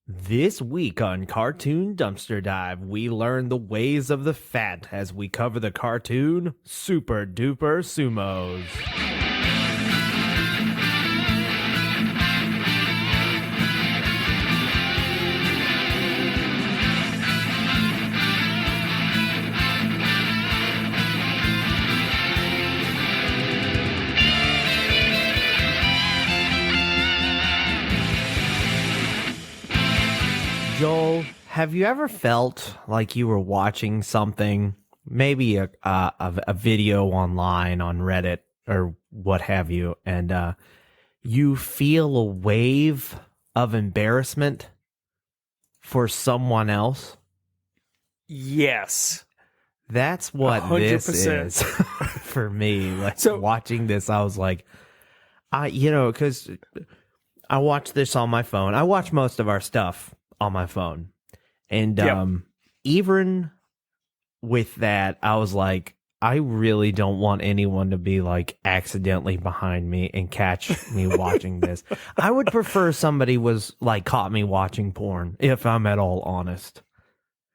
This week on Cartoon Dumpster Dive, we learn the ways of the fat as we cover the cartoon Super Duper Sumos. Joel, have you ever felt like you were watching something, maybe a video online on Reddit or what have you, and you feel a wave of embarrassment for someone else? Yes. That's what 100%. This is for me. Like, so, watching this, I was like, because I watch this on my phone. I watch most of our stuff on my phone. And even with that, I was like, I really don't want anyone to be like accidentally behind me and catch me watching this. I would prefer somebody was like caught me watching porn, if I'm at all honest,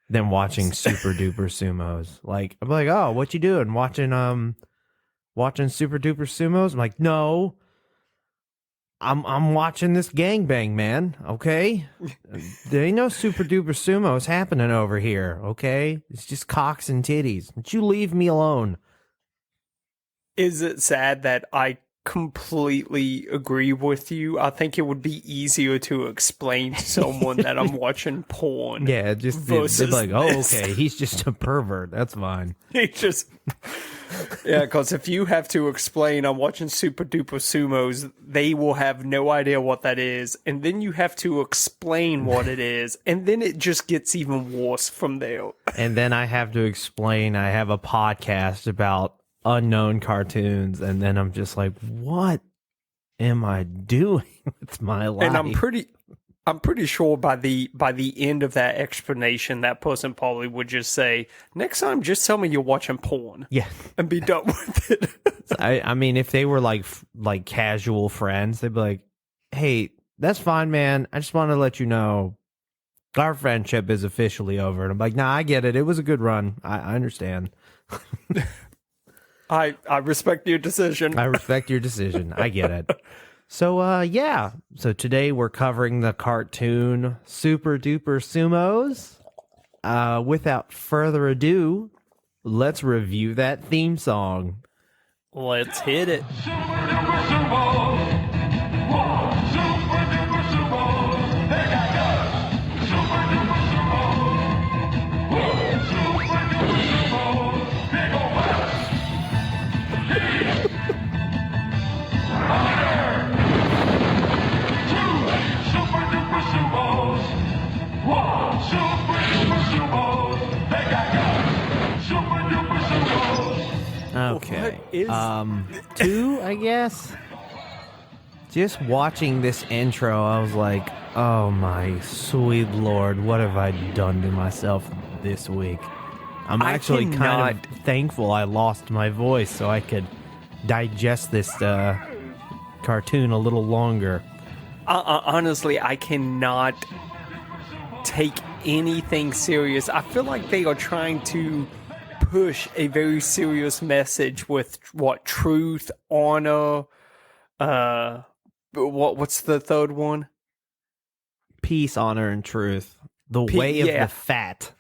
than watching Super Duper Sumos. Like, I'm like, oh, what you doing? Watching Super Duper Sumos? I'm like, no. I'm watching this gangbang, man, okay? There ain't no Super Duper Sumos happening over here, okay? It's just cocks and titties. Don't you leave me alone. Is it sad that I completely agree with you? I think it would be easier to explain to someone that I'm watching porn. Yeah, just they're like, oh, okay, he's just a pervert. That's fine. He just... Yeah, because if you have to explain I'm watching Super Duper Sumos, they will have no idea what that is. And then you have to explain what it is. And then it just gets even worse from there. And then I have to explain I have a podcast about unknown cartoons. And then I'm just like, what am I doing with my life? And I'm pretty sure by the end of that explanation, that person probably would just say, next time, just tell me you're watching porn. Yeah. And be done with it. I mean, if they were like casual friends, they'd be like, hey, that's fine, man. I just want to let you know our friendship is officially over. And I'm like, nah, I get it. It was a good run. I understand. I respect your decision. I respect your decision. I get it. So, yeah. So today we're covering the cartoon Super Duper Sumos. Without further ado, let's review that theme song. Let's hit it. Super Duper Sumos. Whoa, Super Duper Sumos. They got guts. Super Duper Sumos. Whoa, Super Duper Sumos. Big ol' butts. Super Duper Sumos. Whoa, Super Duper Sumos. They got guts. Super Duper Sumos. Okay. Two, I guess. Just watching this intro, I was like, oh my sweet Lord, what have I done to myself this week? I'm actually kind of thankful I lost my voice so I could digest this cartoon a little longer. Honestly, I cannot take anything serious. I feel like they are trying to push a very serious message with truth, honor, what's the third one? Peace, honor, and truth. The way of the fat.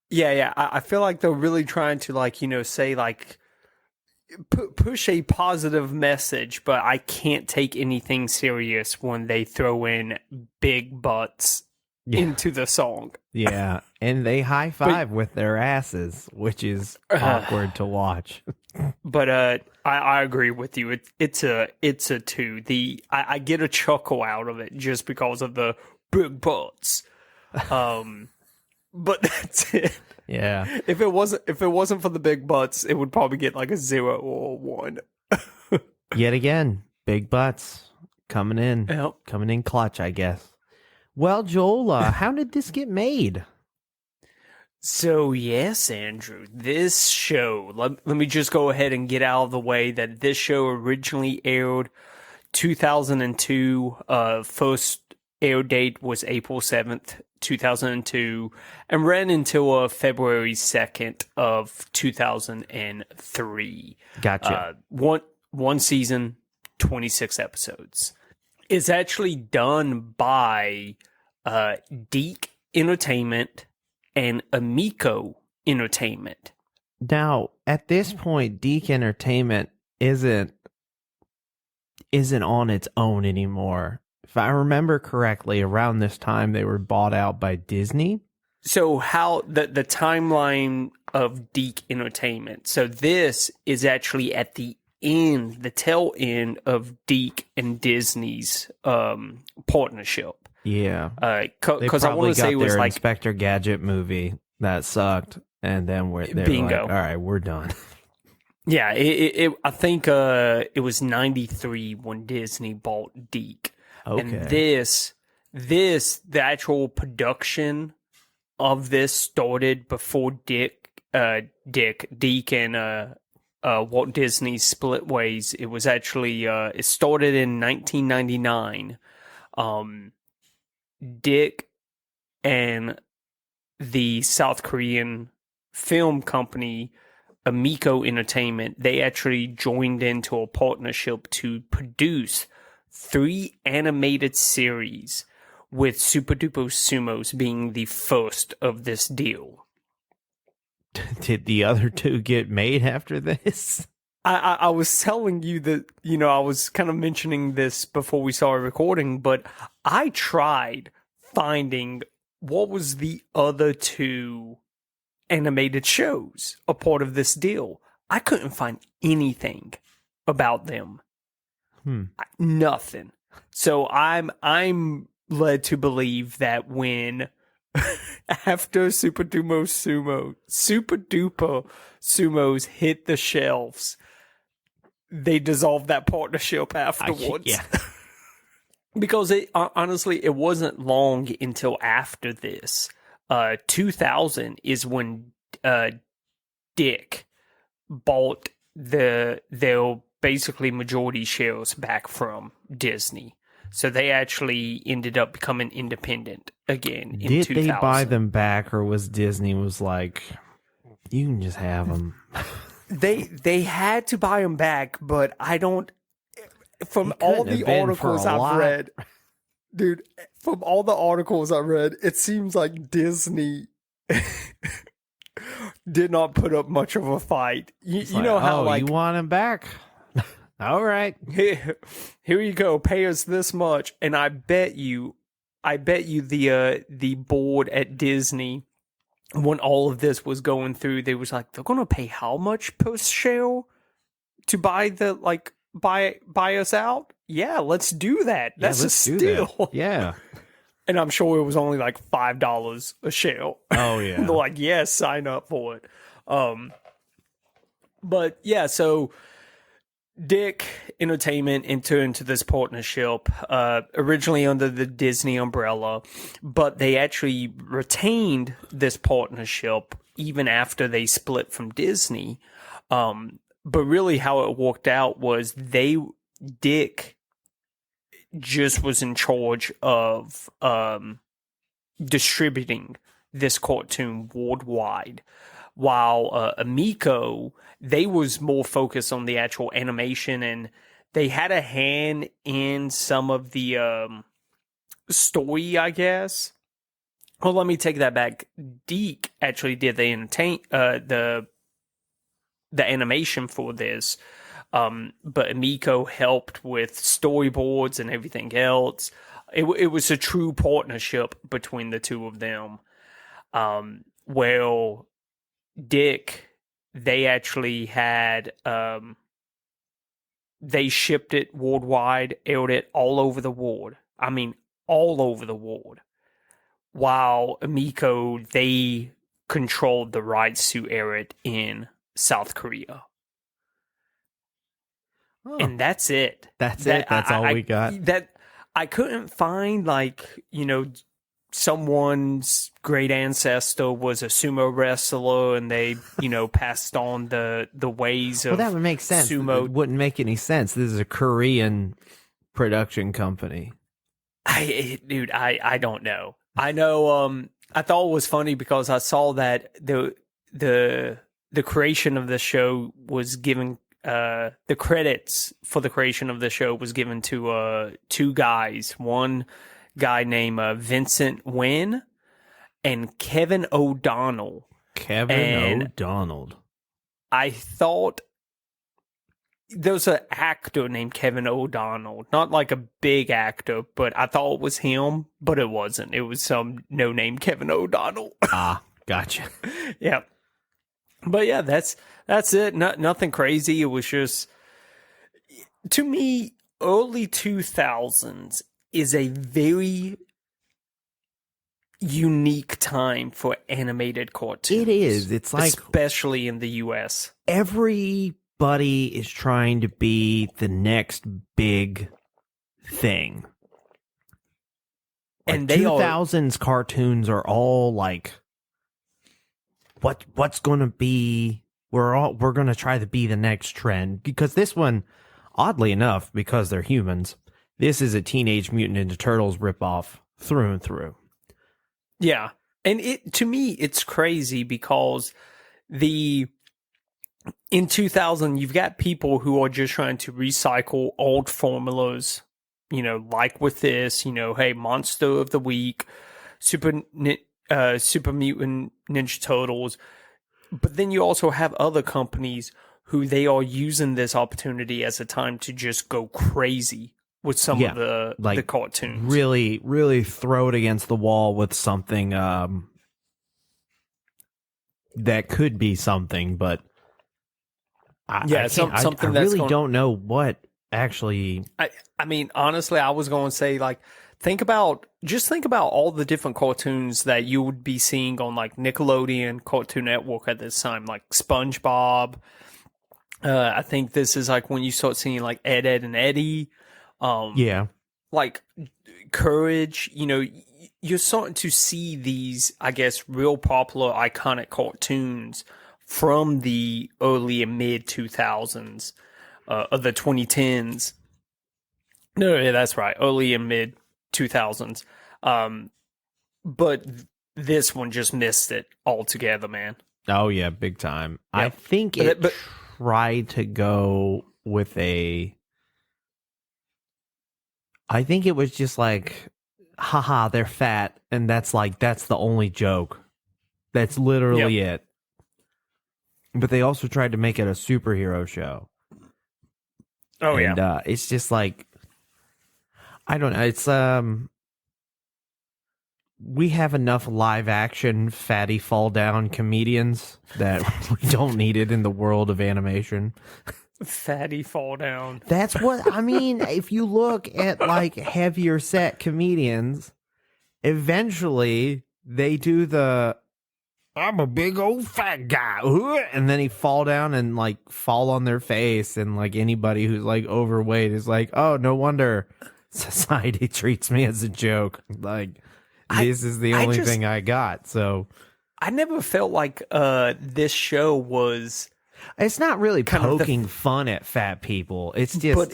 Yeah. I feel like they're really trying to say push a positive message, but I can't take anything serious when they throw in big butts into the song. Yeah, and they high five with their asses, which is awkward to watch. But I agree with you. It's a 2. I get a chuckle out of it just because of the big butts. But that's it. Yeah. If it wasn't for the big butts, it would probably get like a 0 or a 1. Yet again, big butts coming in clutch, I guess. Well, Joel, how did this get made? So, yes, Andrew, this show, let me just go ahead and get out of the way that this show originally aired 2002, first Air date was April 7th, 2002, and ran until February 2nd of 2003. Gotcha. One season, 26 episodes. It's actually done by Deke Entertainment and Amico Entertainment. Now, at this point, Deke Entertainment isn't on its own anymore. If I remember correctly, around this time they were bought out by Disney. So how the timeline of Deke Entertainment. So this is actually at the end, the tail end of Deke and Disney's partnership. Yeah. Because I want to say it was like Inspector Gadget movie that sucked, and then they're bingo. Like, all right, we're done. Yeah, I think it was 93 when Disney bought Deke. Okay. And the actual production of this started before Deke and Walt Disney split ways. It was actually it started in 1999. Deke and the South Korean film company Amico Entertainment, they actually joined into a partnership to produce 3 animated series, with Super Duper Sumos being the first of this deal. Did the other 2 get made after this? I was telling you that, I was kind of mentioning this before we started recording, but I tried finding what was the other 2 animated shows a part of this deal. I couldn't find anything about them. Nothing. So I'm led to believe that when after Super Duper Sumos hit the shelves, they dissolved that partnership afterwards. Yeah. Because honestly, it wasn't long until after this. 2000 is when Dick bought their basically majority shares back from Disney. So they actually ended up becoming independent again in 2000. Did they buy them back, or was Disney was like, you can just have them? They had to buy them back, but I don't. From all the articles I've read, dude, from all the articles I read, it seems like Disney did not put up much of a fight. You know how, like, you want them back? All right, here you go. Pay us this much, and I bet you the board at Disney, when all of this was going through, they was like, they're gonna pay how much per share to buy buy us out? Yeah, let's do that. That's a steal. Yeah. And I'm sure it was only like $5 a share. Oh yeah. They're like, yes, sign up for it. But yeah, so Dick Entertainment entered into this partnership, originally under the Disney umbrella, but they actually retained this partnership even after they split from Disney. But really how it worked out was Dick just was in charge of distributing this cartoon worldwide, while Amico, they was more focused on the actual animation, and they had a hand in some of the story, I guess. Well, let me take that back. Deke actually did the animation for this, but Amico helped with storyboards and everything else. It was a true partnership between the two of them. Well, Dick, they actually had they shipped it worldwide, aired it all over the world. I mean, all over the world. While Amico, they controlled the rights to air it in South Korea. Oh. And that's it. That's it. That's all we got. That I couldn't find, like, someone's great ancestor was a sumo wrestler and they, passed on the ways of Well, that would make sense. Sumo. It wouldn't make any sense. This is a Korean production company. Dude, I don't know. I know. I thought it was funny because I saw that the creation of the show was given. The credits for the creation of the show was given to two guys. One guy named Vincent Wynn and Kevin O'Donnell. Kevin O'Donnell. I thought there's an actor named Kevin O'Donnell, not like a big actor, but I thought it was him, but it wasn't. It was some no-name Kevin O'Donnell. Ah, gotcha. Yeah, but yeah, that's it. Nothing crazy. It was just, to me, early 2000s is a very unique time for animated cartoons. It is. It's like, especially in the US. everybody is trying to be the next big thing. And Like they are 2000s cartoons are all like, what's going to be, we're going to try to be the next trend, because this one, oddly enough, because they're humans, this is a Teenage Mutant Ninja Turtles ripoff through and through. Yeah. And to me, it's crazy because in 2000, you've got people who are just trying to recycle old formulas, like with this, hey, Monster of the Week, Super Mutant Ninja Turtles. But then you also have other companies who they are using this opportunity as a time to just go crazy with some of the cartoons. Really, really throw it against the wall with something that could be something, but something I really don't know what actually. I mean, honestly, I was going to say, like, think about all the different cartoons that you would be seeing on like Nickelodeon, Cartoon Network at this time, like SpongeBob. I think this is like when you start seeing like Ed, Ed and Eddie. Like Courage, you're starting to see these, I guess, real popular, iconic cartoons from the early and mid 2000s, of the 2010s. No, yeah, that's right, early and mid 2000s. But this one just missed it altogether, man. Oh yeah, big time. Yep. I think but tried to go with I think it was just like, haha, they're fat, and that's the only joke. That's literally it. But they also tried to make it a superhero show. Oh, and, it's just like, I don't know. It's we have enough live action fatty fall down comedians that we don't need it in the world of animation. Fatty fall down. That's what I mean. If you look at like heavier set comedians, eventually they do I'm a big old fat guy, and then he fall down and like fall on their face, and like anybody who's like overweight is like, oh, no wonder society treats me as a joke. Like, this is the only thing I got. So I never felt like this show was. It's not really poking fun at fat people. It's just,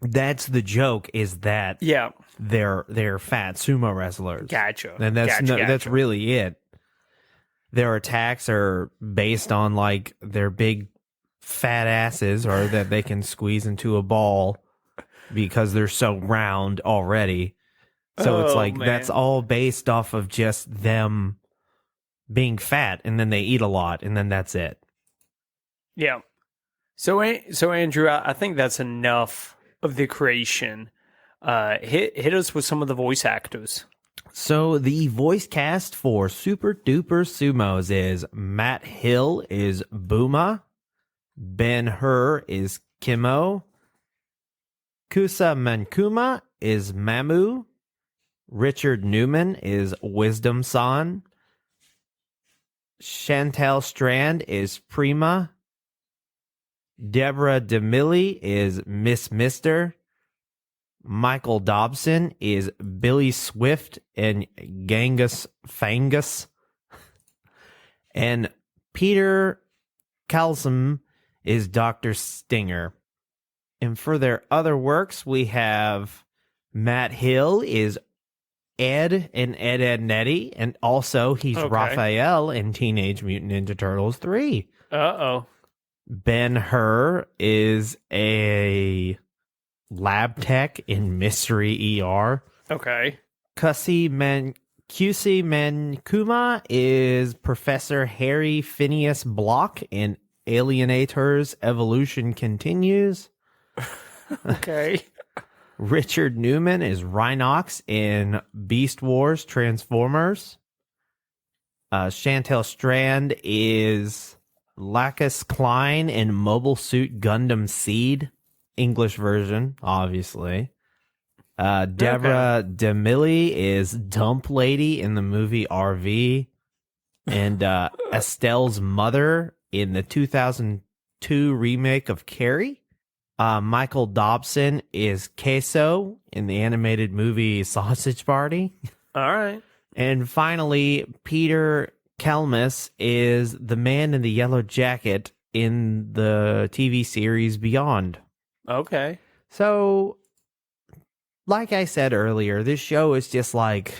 that's the joke, is that they're fat sumo wrestlers. Gotcha. And that's really it. Their attacks are based on like their big fat asses, or that they can squeeze into a ball because they're so round already. So it's like, that's all based off of just them being fat, and then they eat a lot, and then that's it. Yeah. So Andrew, I think that's enough of the creation. Hit us with some of the voice actors. So the voice cast for Super Duper Sumos is Matt Hill is Booma, Ben Hur is Kimo, Kusa Mankuma is Mamu, Richard Newman is Wisdom San, Chantel Strand is Prima, Deborah DeMilly is Miss Mister, Michael Dobson is Billy Swift and Genghis Fangus, and Peter Kalsum is Dr. Stinger. And for their other works, we have Matt Hill is Ed in Ed Nettie, and also he's Okay. Raphael in Teenage Mutant Ninja Turtles 3. Uh-oh. Ben Hur is a lab tech in Mystery ER. Okay. QC Mankuma is Professor Harry Phineas Block in Alienators Evolution Continues. Okay. Richard Newman is Rhinox in Beast Wars Transformers. Chantel Strand is Lacus Klein in Mobile Suit Gundam Seed. English version, obviously. Deborah DeMilly is Dump Lady in the movie RV. And Estelle's mother in the 2002 remake of Carrie. Michael Dobson is Queso in the animated movie Sausage Party. All right. And finally, Peter Kelmus is the man in the yellow jacket in the TV series Beyond. Okay. So, like I said earlier, this show is just like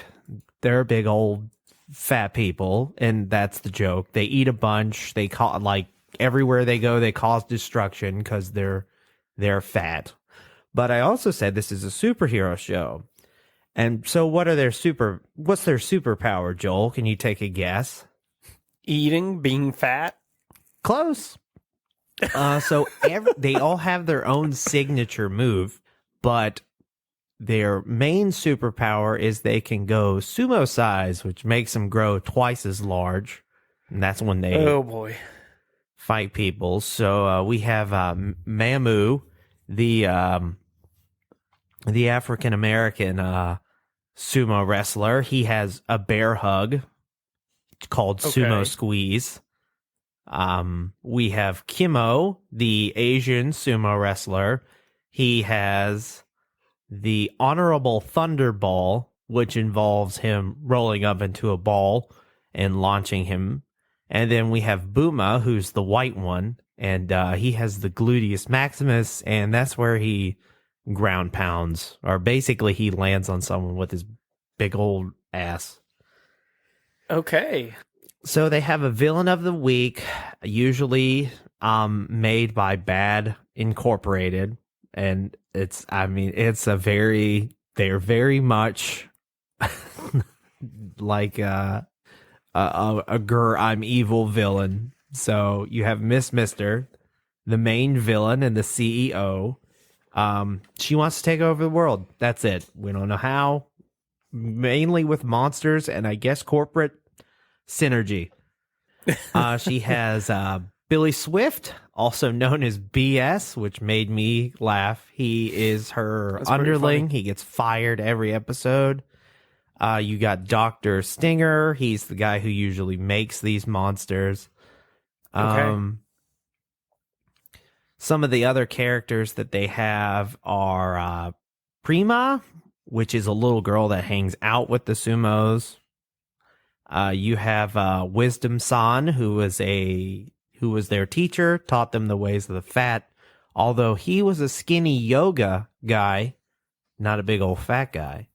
they're big old fat people, and that's the joke. They eat a bunch. They like everywhere they go, they cause destruction because they're fat. But I also said this is a superhero show. And so what's their superpower, Joel? Can you take a guess? Eating, being fat. Close. So they all have their own signature move, but their main superpower is they can go sumo size, which makes them grow twice as large. And that's when they Oh boy. fight people. So we have Mamu, the African American sumo wrestler. He has a bear hug called Sumo Squeeze. We have Kimo, the Asian sumo wrestler. He has the Honorable Thunderball, which involves him rolling up into a ball and launching him. And then we have Buma, who's the white one, and he has the Gluteus Maximus, and that's where he ground pounds, or basically he lands on someone with his big old ass. Okay. So they have a villain of the week, usually made by Bad Incorporated, and they're very much like a I'm evil villain. So you have Miss Mister, the main villain and the CEO. She wants to take over the world. That's it. We don't know how. Mainly with monsters and I guess corporate synergy. She has Billy Swift, also known as BS, which made me laugh. He is her underling. He gets fired every episode. You got Dr. Stinger. He's the guy who usually makes these monsters. Okay. Some of the other characters that they have are Prima, which is a little girl that hangs out with the sumos. You have Wisdom San, who was their teacher, taught them the ways of the fat. Although he was a skinny yoga guy, not a big old fat guy.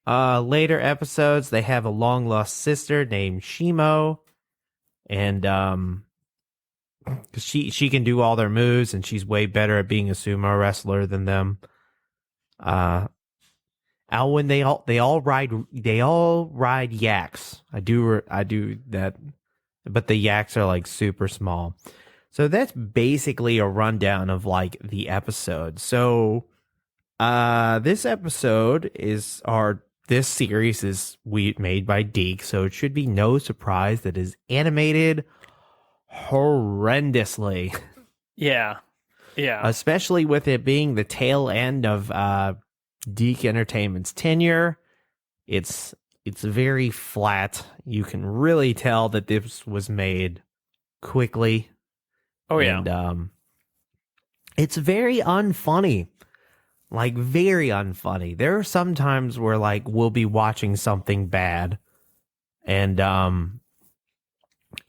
Later episodes, they have a long lost sister named Shimo, and she can do all their moves, and she's way better at being a sumo wrestler than them. When they all ride yaks. I do that, but the yaks are like super small. So that's basically a rundown of like the episode. So this series is made by Deke, so it should be no surprise that it is animated horrendously. Yeah. Especially with it being the tail end of Deke Entertainment's tenure. It's very flat. You can really tell that this was made quickly. Oh yeah. And it's very unfunny. Like very unfunny. There are some times where like we'll be watching something bad and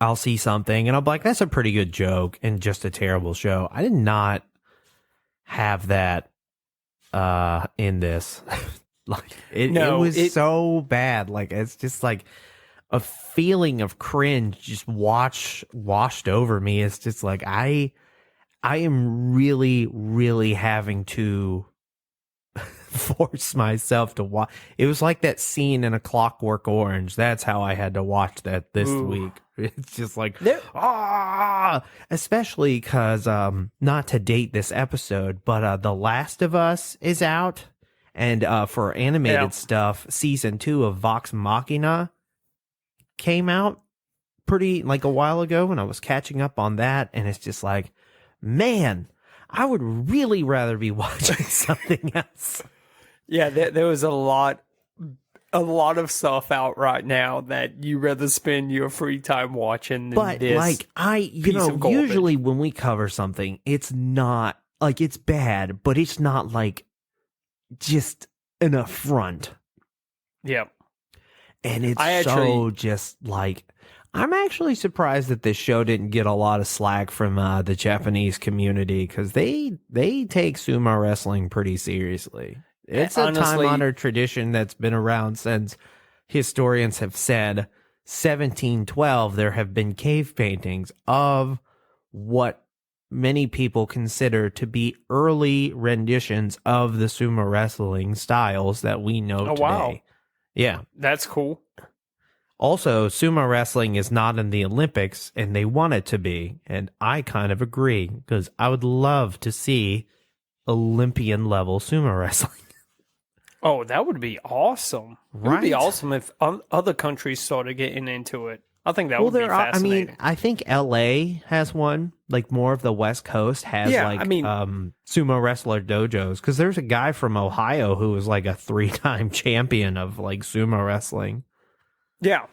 I'll see something and I'll be like, that's a pretty good joke and just a terrible show. I did not have that in this. Like it No, was so bad. Like it's just like a feeling of cringe just washed over me. It's just like I am really, really having to force myself to watch. It was like that scene in A Clockwork Orange. That's how I had to watch that this week. It's just like, especially because, not to date this episode, but The Last of Us is out. And for animated stuff, season 2 of Vox Machina came out pretty like a while ago, and I was catching up on that. And it's just like, man, I would really rather be watching something else. Yeah, there was a lot of stuff out right now that you rather spend your free time watching than But this. like usually when we cover something, it's not like it's bad, but it's not like just an affront. Yeah. And it's just like, I'm actually surprised that this show didn't get a lot of slack from the Japanese community, because they take sumo wrestling pretty seriously. It's a time-honored tradition that's been around since historians have said 1712. There have been cave paintings of what many people consider to be early renditions of the sumo wrestling styles that we know today. Wow. Yeah. That's cool. Also, sumo wrestling is not in the Olympics, and they want it to be. And I kind of agree, because I would love to see Olympian-level sumo wrestling. Oh, that would be awesome. It would be Right? awesome if other countries started getting into it. I think that would be fascinating. I think LA has one, like more of the West Coast has sumo wrestler dojos, because there's a guy from Ohio who was like a 3-time champion of like sumo wrestling. Yeah.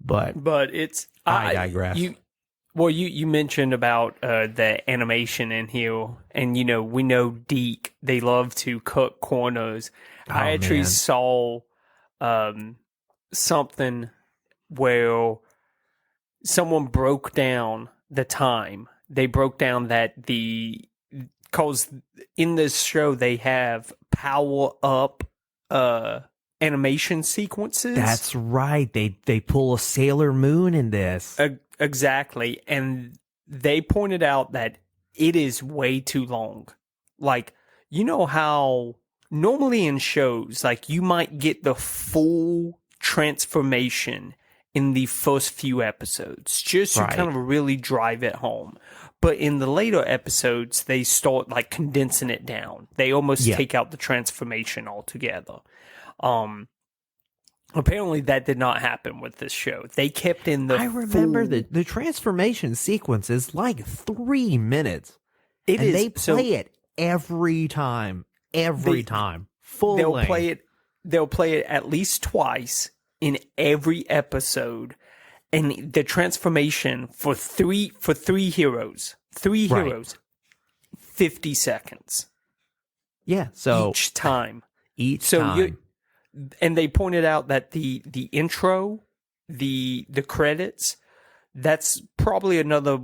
But it's... I digress. You mentioned about the animation in here, and we know Deke, they love to cut corners. I actually saw something where someone broke down the time. They broke down that because in this show they have power up animation sequences. That's right. They pull a Sailor Moon in this. Exactly. And they pointed out that it is way too long. Like, you know how normally in shows, like you might get the full transformation in the first few episodes, just to kind of really drive it home. But in the later episodes, they start like condensing it down. They almost take out the transformation altogether. Apparently that did not happen with this show. They kept in the I remember the transformation sequence is like 3 minutes. They play it every time. Every time. Full length. They'll play it at least twice in every episode. And the transformation for three heroes. Three heroes. 50 seconds. Yeah. So each time. Time. And they pointed out that the intro, the credits, that's probably another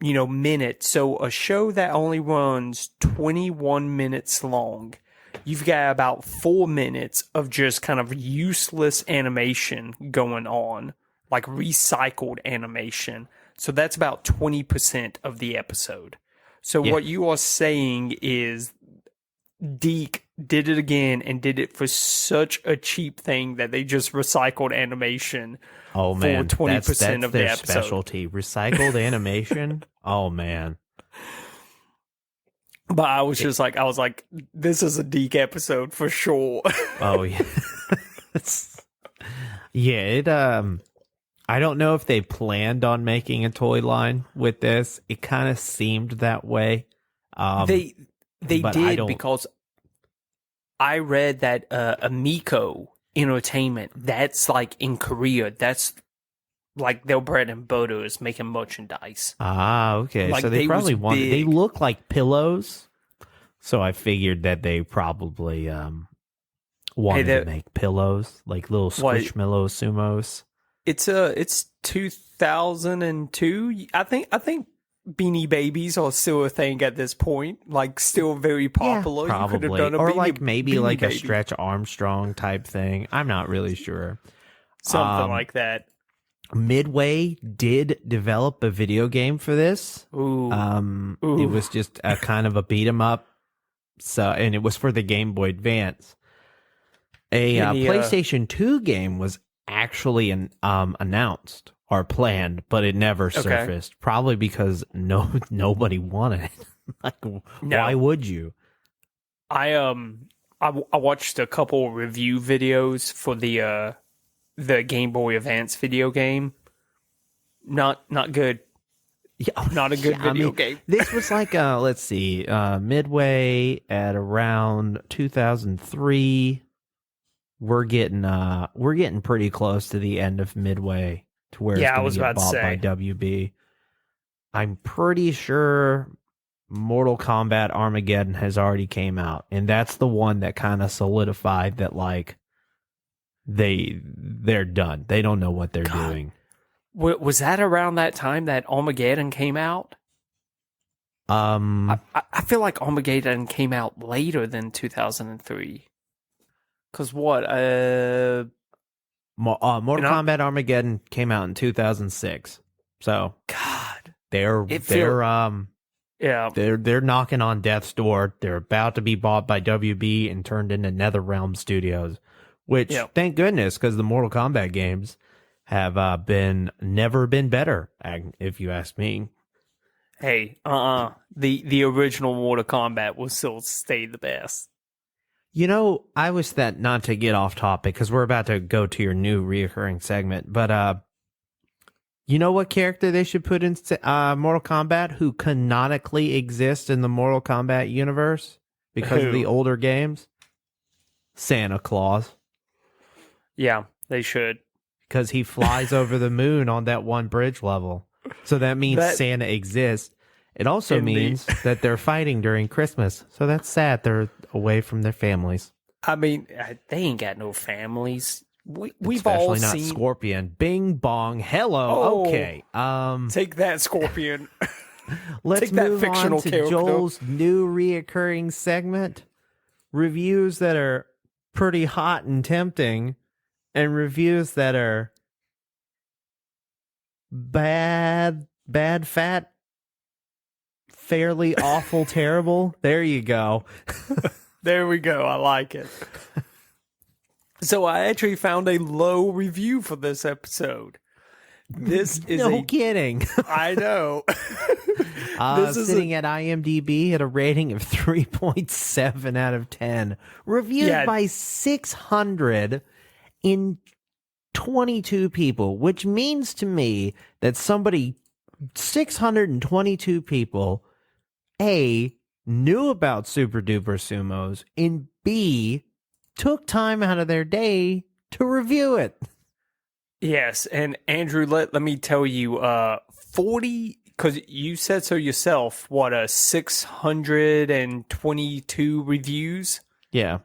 minute. So a show that only runs 21 minutes long, you've got about 4 minutes of just kind of useless animation going on, like recycled animation. So that's about 20% of the episode. So what you are saying is Deke did it again and did it for such a cheap thing that they just recycled animation for 20% of the their episode. Specialty. Recycled animation. Oh man. But I was like, this is a Deke episode for sure. Oh yeah. I don't know if they planned on making a toy line with this. It kind of seemed that way. They did, because I read that Amico Entertainment, that's like in Korea, that's like their bread and butter is making merchandise. Ah, okay. Like so they probably wanted. They look like pillows, so I figured that they probably wanted to make pillows, like little squishmallow sumos. It's 2002. I think Beanie Babies are still a thing at this point, like still very popular. Yeah, You could have probably. done a Or Beanie, like maybe Beanie like Baby, a Stretch Armstrong type thing. I'm not really sure. something like that. Midway did develop a video game for this. Ooh, It was just a kind of a beat 'em up. So, and it was for the Game Boy Advance. A PlayStation 2 game was actually announced or planned, but it never surfaced. Probably because nobody wanted it. Like, why would you? I watched a couple review videos for the Game Boy Advance video game. Not good. Yeah, Not a good video game. This was like let's see, Midway at around 2003. We're getting pretty close to the end of Midway to where it's going to get bought by WB. I'm pretty sure Mortal Kombat Armageddon has already came out, and that's the one that kind of solidified that like they're done. They don't know what they're doing. Was that around that time that Armageddon came out? I feel like Armageddon came out later than 2003. Cause what? Mortal Kombat Armageddon came out in 2006. So God, they're knocking on death's door. They're about to be bought by WB and turned into NetherRealm Studios, which thank goodness, because the Mortal Kombat games have never been better, if you ask me. Hey, the original Mortal Kombat will still stay the best. You know, I was that not to get off topic because we're about to go to your new reoccurring segment, but you know what character they should put in Mortal Kombat who canonically exists in the Mortal Kombat universe because of the older games? Santa Claus. Yeah, they should. Because he flies over the moon on that one bridge level. So that means Santa exists. It also means that they're fighting during Christmas. So that's sad. They're away from their families. I mean, they ain't got no families. We've Especially all not seen Scorpion. Bing bong. Hello. Okay. Take that, Scorpion. Let's Take that move fictional on to character. Joel's new reoccurring segment. Reviews that are pretty hot and tempting, and reviews that are bad, fat, fairly awful, terrible. There you go. There we go. I like it. So I actually found a low review for this episode. This is no kidding. I know. This is sitting at IMDb at a rating of 3.7 out of 10. Reviewed by 622 people, which means to me that 622 people, A, knew about Super Duper Sumos, and B, took time out of their day to review it. Yes, and Andrew, let me tell you, 40, because you said so yourself, 622 reviews? Yeah.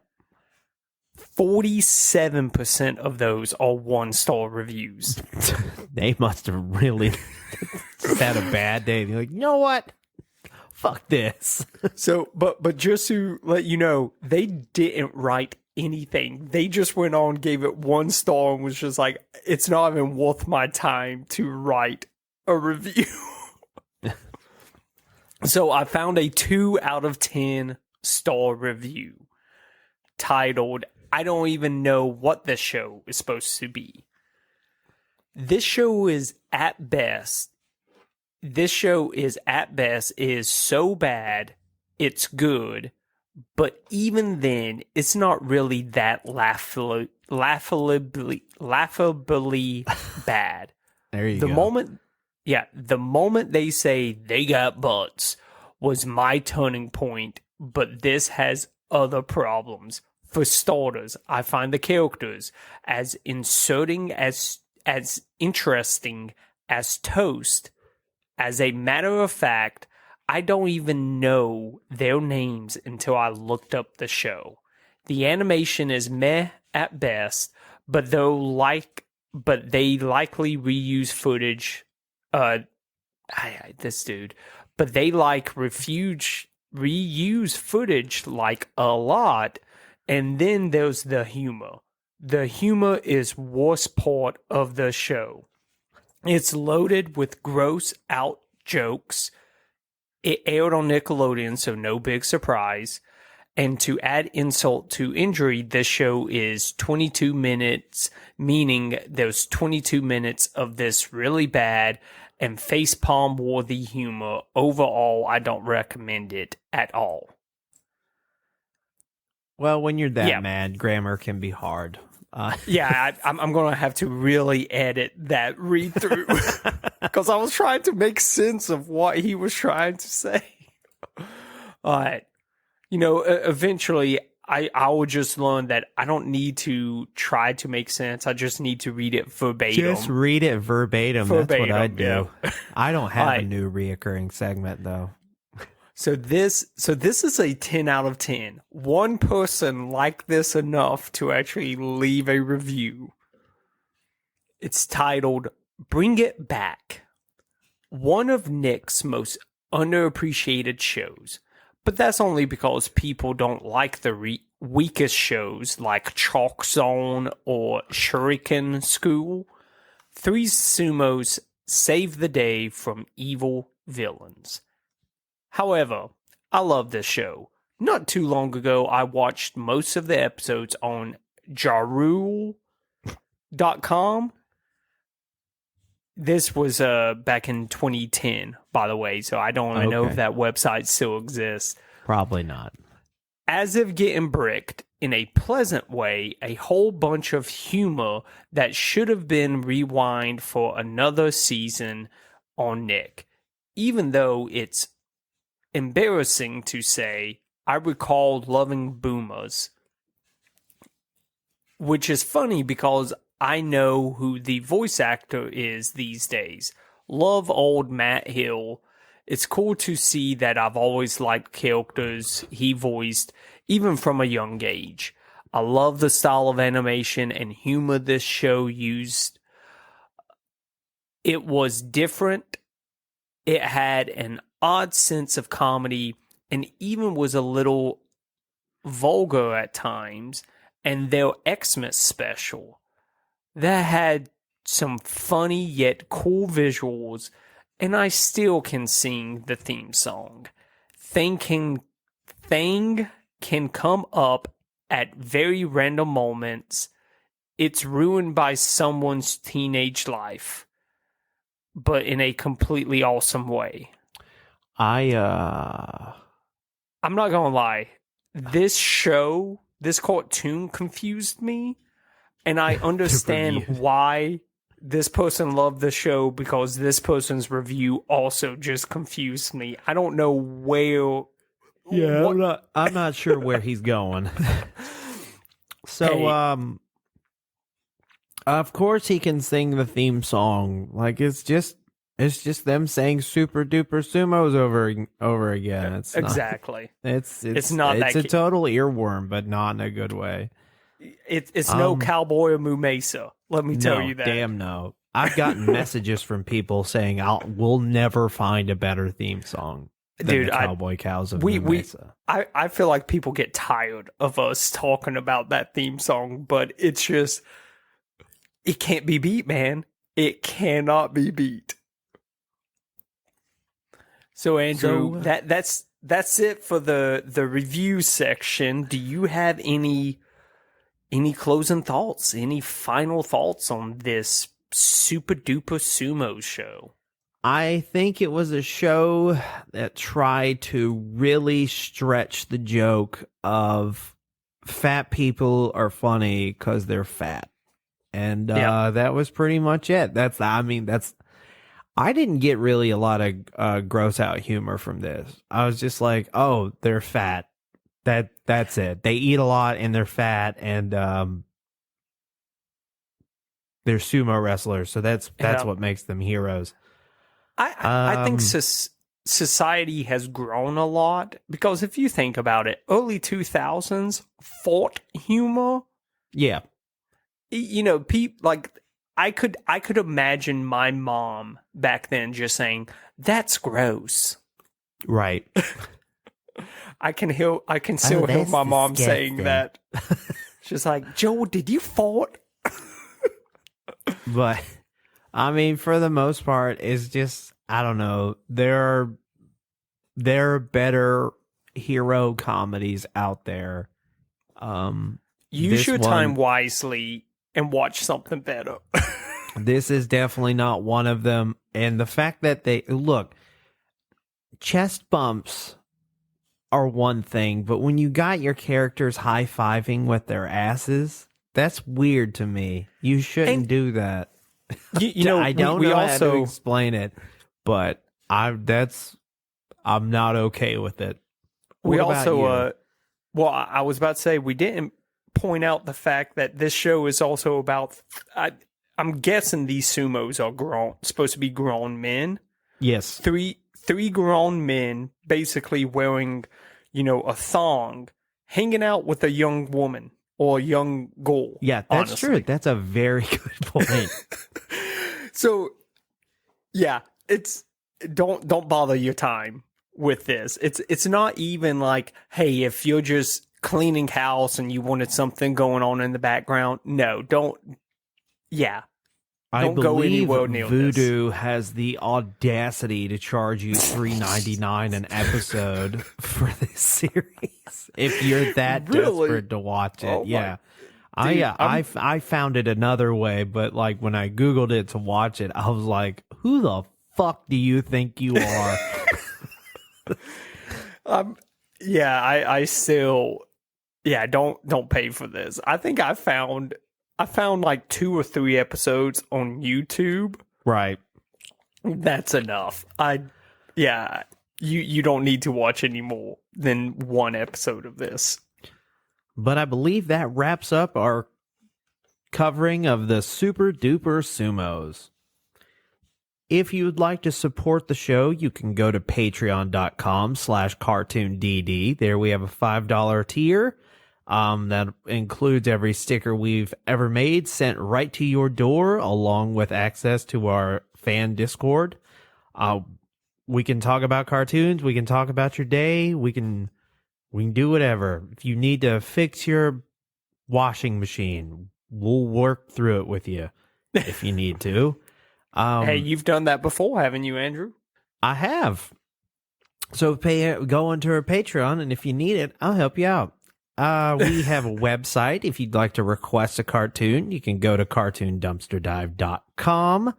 47% of those are 1-star reviews. They must have really had a bad day. They're like, you know what? Fuck this. So, but just to let you know, they didn't write anything. They just went on, gave it 1 star, and was just like, it's not even worth my time to write a review. So I found a 2 out of 10 star review titled, I don't even know what this show is supposed to be. This show is at best is so bad, it's good. But even then, it's not really that laughably bad. There you go. The moment they say they got butts was my turning point, but this has other problems. For starters, I find the characters as inserting as interesting as Toast. As a matter of fact, I don't even know their names until I looked up the show. The animation is meh at best, but they likely reuse footage. this dude, but they like reuse footage like a lot, and then there's the humor. The humor is worst part of the show. It's loaded with gross out jokes. It aired on Nickelodeon, so no big surprise. And to add insult to injury, this show is 22 minutes, meaning there's 22 minutes of this really bad and facepalm worthy humor. Overall, I don't recommend it at all. Well, when you're that mad, grammar can be hard. I'm going to have to really edit that read through because I was trying to make sense of what he was trying to say. All right. Eventually, I will just learn that I don't need to try to make sense. I just need to read it verbatim. Just read it verbatim. That's what I do. Yeah. I don't have a new reoccurring segment, though. So this is a 10 out of 10. One person liked this enough to actually leave a review. It's titled, Bring It Back. One of Nick's most underappreciated shows. But that's only because people don't like the weakest shows like Chalk Zone or Shuriken School. Three Sumos save the day from evil villains. However, I love this show. Not too long ago, I watched most of the episodes on Jarul.com. This was back in 2010, by the way, so I don't even know if that website still exists. Probably not. As if getting bricked in a pleasant way, a whole bunch of humor that should have been rewind for another season on Nick. Even though it's embarrassing to say, I recall loving boomers. Which is funny because I know who the voice actor is these days. Love old Matt Hill. It's cool to see that I've always liked characters he voiced, even from a young age. I love the style of animation and humor this show used. It was different. It had an odd sense of comedy and even was a little vulgar at times. And their Xmas special that had some funny yet cool visuals, and I still can sing the theme song. Thing can come up at very random moments. It's ruined by someone's teenage life, but in a completely awesome way. I'm not gonna lie. This cartoon confused me. And I understand why this person loved the show because this person's review also just confused me. I don't know where. Yeah, I'm not sure where he's going. So, of course he can sing the theme song. Like it's just them saying "Super Duper Sumos" over again. It's exactly. It's a total earworm, but not in a good way. It's no Cowboy or Moo Mesa. Let me tell you that. Damn no. I've gotten messages from people saying we'll never find a better theme song than the Cowboy Cows of Moo Mesa. I feel like people get tired of us talking about that theme song, but it's just it can't be beat, man. It cannot be beat. So Andrew, that's it for the review section. Do you have any closing thoughts? Any final thoughts on this Super Duper Sumo show? I think it was a show that tried to really stretch the joke of fat people are funny because they're fat. And that was pretty much it. I didn't get really a lot of gross out humor from this. I was just like, oh, they're fat. That's it. They eat a lot and they're fat and they're sumo wrestlers. So that's what makes them heroes. I think society has grown a lot because if you think about it, early 2000s fought humor. Yeah. People like I could imagine my mom back then just saying, "That's gross." Right. I can still hear that's my mom saying disgusting. that. She's like, "Joel, did you fart?" But I mean, for the most part, it's just, I don't know. There are better hero comedies out there. Use This your one- time wisely and watch something better. This is definitely not one of them. And the fact that they look, chest bumps are one thing, but when you got your characters high-fiving with their asses, that's weird to me. You shouldn't And- do that. you know, I don't we know how to also explain it, but I'm not okay with it. we What about you? also well, I was about to say we didn't point out the fact that this show is also about. I'm guessing these sumos are supposed to be grown men. Yes. Three grown men basically wearing, a thong, hanging out with a young woman or a young girl. Yeah, that's honestly. true. That's a very good point. So, yeah, it's don't bother your time with this. It's not even like, hey, if you're just cleaning house and you wanted something going on in the background, no, don't. Yeah, I don't go believe anywhere near Vudu has the audacity to charge you $3.99 an episode for this series if you're that Really? desperate to watch it. Oh my- Yeah. Dude, I found it another way, but like when I Googled it to watch it, I was like, who the fuck do you think you are? Yeah, I still, yeah, don't pay for this. I think I found like 2 or 3 episodes on YouTube. Right. That's enough. You don't need to watch any more than 1 episode of this. But I believe that wraps up our covering of the Super Duper Sumos. If you would like to support the show, you can go to patreon.com/cartoondd. There we have a $5 tier. That includes every sticker we've ever made sent right to your door, along with access to our fan Discord. We can talk about cartoons. We can talk about your day. We can do whatever. If you need to fix your washing machine, we'll work through it with you if you need to. Hey, you've done that before, haven't you, Andrew? I have. So go onto our Patreon, and if you need it, I'll help you out. We have a website. If you'd like to request a cartoon, you can go to cartoondumpsterdive.com.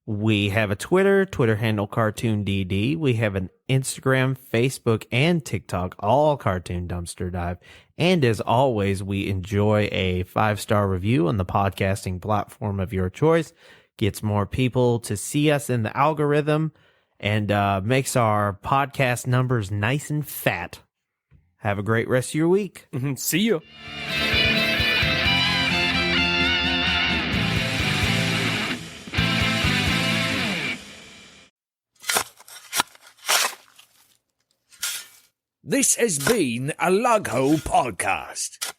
We have a Twitter handle CartoonDD. We have an Instagram, Facebook, and TikTok, all Cartoon Dumpster Dive. And as always, we enjoy a 5-star review on the podcasting platform of your choice. Gets more people to see us in the algorithm and makes our podcast numbers nice and fat. Have a great rest of your week. See ya. This has been a Lughole podcast.